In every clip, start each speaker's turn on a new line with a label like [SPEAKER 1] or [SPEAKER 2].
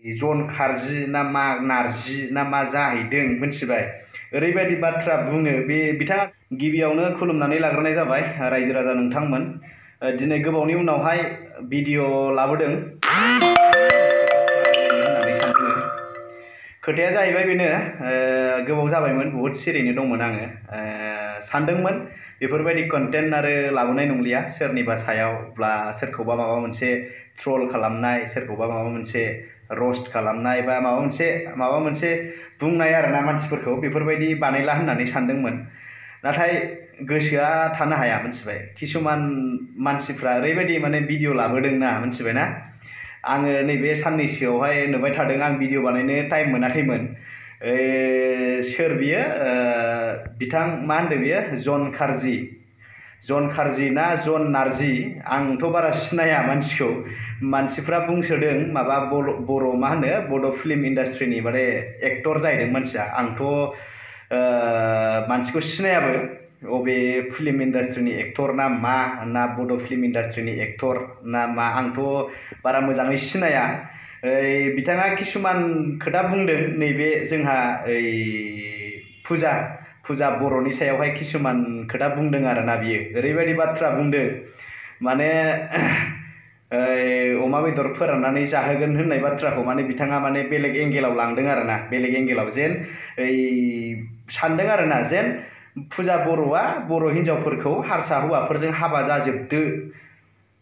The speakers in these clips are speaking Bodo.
[SPEAKER 1] जन खारजि ना मा नारजि ना मा जाहैदों मिथिबाय ओरैबायदि बाथ्रा बुङो बे बिथाङा गिबियावनो खुलुमनानै लाग्रोनाय जाबाय रायजो राजा नोंथांमोन दिनै गोबावनि उनावहाय भिडिअ लाबोदों होननानै सानदों खोथाया जाहैबाय बेनो गोबाव जाबायमोन बहुद सिरियैनो दंमोन आङो सानदोंमोन बेफोरबायदि कन्टेन्ट आरो लाबोनाय नंलिया सोरनिबा सायावब्ला सोरखौबा माबा मोनसे ट्रल खालामनाय सोरखौबा माबा मोनसे रस्ट खालामनाय बा माबा मोनसे बुंनाय आरोना मानसिफोरखौ बेफोरबायदि बानायला होननानै सानदोंमोन नाथाय गोसोआ थानो हाया मिथिबाय किसुमान मानसिफ्रा ओरैबायदि माने भिडिअ लाबोदोंना मिथिबायना आङो नैबे साननैसोआवहाय नुबाय थादों आं भिडिअ बानायनो टाइम मोनाखैमोन सोर बियो बिथां मा होनदों बियो जन खारजि ना जन नारजि आंथ' बारा सिनाया मानसिखौ मानसिफ्रा बुंसोदों माबा बर' मा होनो बड' फिल्म इन्डास्ट्रिनि माने एक्टर जाहैदों मानसिया आंथ' मानसिखौ सिनायाबो अबे फिल्म इन्डास्ट्रिनि एक्टर ना बड' फिल्म इन्डास्ट्रिनि एक्टर ना मा आंथ' बारा मोजाङै सिनाया बिथाङा किसुमान खोथा बुंदों नैबे जोंहा फुजा बर'नि सायावहाय किसुमान खोथा बुंदों आरोना बियो ओरैबायदि बाथ्रा बुंदों माने अमा बेदर फोराननानै जाहोगोन होननाय बाथ्राखौ माने बिथाङा माने बेलेग एंगेलाव लांदों आरोना बेलेग एंगेलाव जेन सानदों आरोना जेन फुजा बर'आ बर' हिन्जावफोरखौ हारसा हौवाफोरजों हाबा जाजोबदो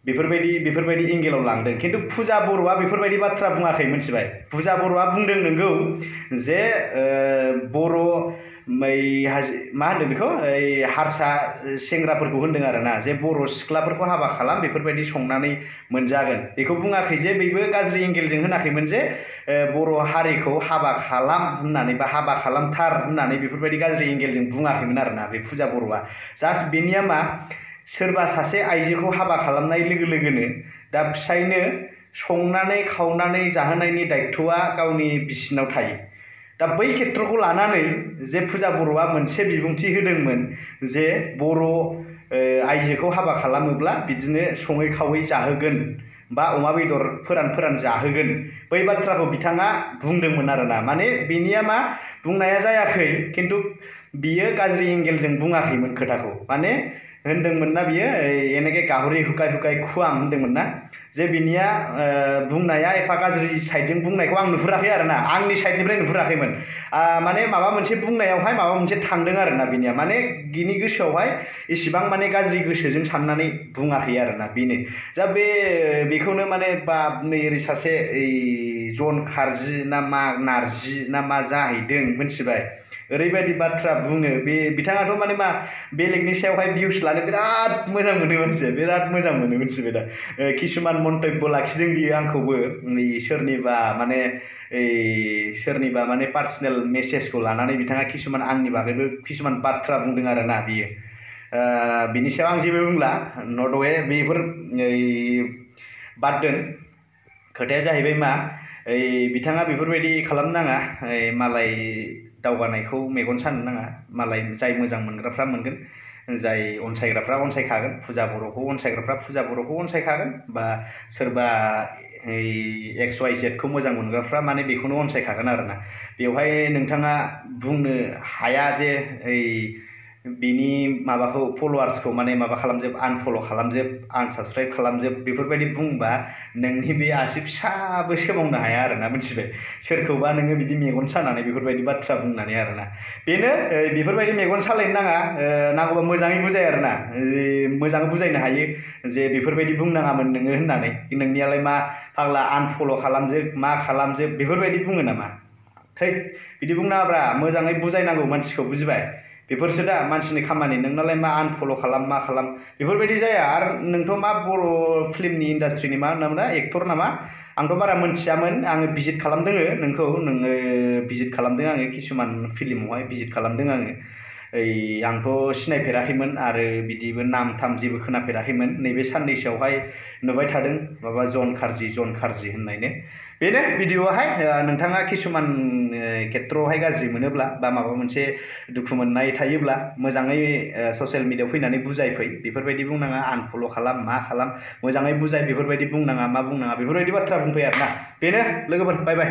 [SPEAKER 1] बेफोरबायदि एंगेलाव लांदों खिन्थु फुजा बर'आ बेफोरबायदि बाथ्रा बुङाखै मिथिबाय फुजा बर'आ बुंदों नोंगौ जे बर' मा होनदों बेखौ हारसा सेंग्राफोरखौ होनदों आरोना जे बर' सिख्लाफोरखौ हाबा खालाम बेफोरबायदि संनानै मोनजागोन बेखौ बुङाखै जे बेबो गाज्रि एंगेलजों होनाखैमोन जे बर' हारिखौ हाबा खालाम होननानै बा हाबा खालामथार होननानै बेफोरबायदि गाज्रि एंगेलजों बुङाखैमोन आरोना बे फुजा बर'आ जास्ट बेनिया मा सोरबा सासे आइजोखौ हाबा खालामनाय लोगो लोगोनो दा फिसायनो संनानै खावनानै जाहोनायनि दायित्वआ गावनि बिसिनाव थायो दा बै खेत्रखौ लानानै जे फुजा बर'आ मोनसे बिबुंथि होदोंमोन जे बर' आइजोखौ हाबा खालामोब्ला बिदिनो सङै खावै जाहोगोन बा अमा बेदर फोरान जाहोगोन बै बाथ्राखौ बिथाङा बुंदोंमोन आरोना माने बेनिया मा बुंनाया जायाखै खिन्थु बियो गाज्रि एंगेलजों बुङाखैमोन खोथाखौ माने होनदोंमोन ना बियो এনেকে गाहरि हुकाय खुवाम होनदोंमोन ना जे बिनिया बुंनाया एफा गाज्रि साइडजों बुंनायखौ आं नुहुराखै आरोना आंनि साइडनिफ्राय नुहुराखैमोन माने माबा मोनसे बुंनायावहाय माबा मोनसे थांदों आरोना बिनिया माने बिनि गोसोआवहाय इसिबां माने गाज्रि गोसोजों साननानै बुङाखै आरोना बेनो दा बेखौनो माने बा नै ओरै सासे जन खारजि ना मा नारजि ना मा जाहैदों मिथिबाय ओरैबायदि बाथ्रा बुङो बिथाङाथ' माने मा बेलेगनि सायावहाय भिउस लानो बिराद मोजां मोनो मानसिया बिराद मोजां मोनो मिथिबाय दा किसुमान मन्तब्य लाखिदों बियो आंखौबो सोरनिबा माने पार्सनेल मेसेजखौ लानानै बिथाङा किसुमान आंनि बागैबो किसुमान बाथ्रा बुंदों आरोना बियो बिनि सायाव आं जेबो बुंला नटवे बेफोर बाद दोन खोथाया जाहैबाय मा बिथाङा बेफोरबायदि खालामनाङा मालाय दावगानायखौ मेगन सानो नाङा मालाय जाय मोजां मोनग्राफ्रा मोनगोन जाय अनसायग्राफ्रा अनसायखागोन फुजा बर'खौ अनसायग्राफ्रा फुजा बर'खौ अनसायखागोन बा सोरबा XYZ खौ मोजां मोनग्राफ्रा माने बेखौनो अनसायखागोन आरोना बेवहाय नोंथाङा बुंनो हाया जे बिनि माबाखौ फलोवार्सखौ माने माबा खालामजोब आनफल' खालामजोब आनसाबस्क्राइब खालामजोब बेफोरबायदि बुंबा नोंनि बे आसि फिसाबो सोमावनो हाया आरोना मिथिबाय सोरखौबा नोङो बिदि मेगन सानानै बेफोरबायदि बाथ्रा बुंनानै आरोना बेनो बेफोरबायदि मेगन सालायनो नाङा नांगौबा मोजाङै बुजाय आरोना मोजाङै बुजायनो हायो जे बेफोरबायदि बुंनाङामोन नोङो होननानै नोंनियालाय मा फाग्ला आनफल' खालामजोब मा खालामजोब बेफोरबायदि बुङो नामा थै बिदि बुंनाङाब्रा मोजाङै बुजायनांगौ मानसिखौ बुजिबाय बेफोरसो दा मानसिनि खामानि नोंनालाय मा आनफल' खालाम मा खालाम बेफोरबायदि जाया आरो नोंथ' मा बर' फिल्मनि इन्डास्ट्रिनि मा होनना एक्टर नामा आंथ' बारा मोनथियामोन आङो भिजिट खालामदों नोङो भिजिट खालामदों आङो किसुमान फिल्मावहाय भिजिट खालामदों आङो आंथ' सिनायफेराखैमोन आरो बिदिबो नाम थाम जेबो खोनाफेराखैमोन नैबे साननैसोआवहाय नुबाय थादों माबा जन खारजि होननायनो बेनो भिडिअआहाय नोंथाङा किसुमान खेत्रआवहाय गाज्रि मोनोब्ला बा माबा मोनसे दुखु मोननाय थायोब्ला मोजाङै ससियेल मिडियायाव फैनानै बुजायफै बेफोरबायदि बुंनाङा आनफल' खालाम मा खालाम मोजाङै बुजाय बेफोरबायदि बुंनाङा मा बुंनाङा बेफोरबायदि बाथ्रा बुंफै आरोना बेनो लोगोफोर बाय बाय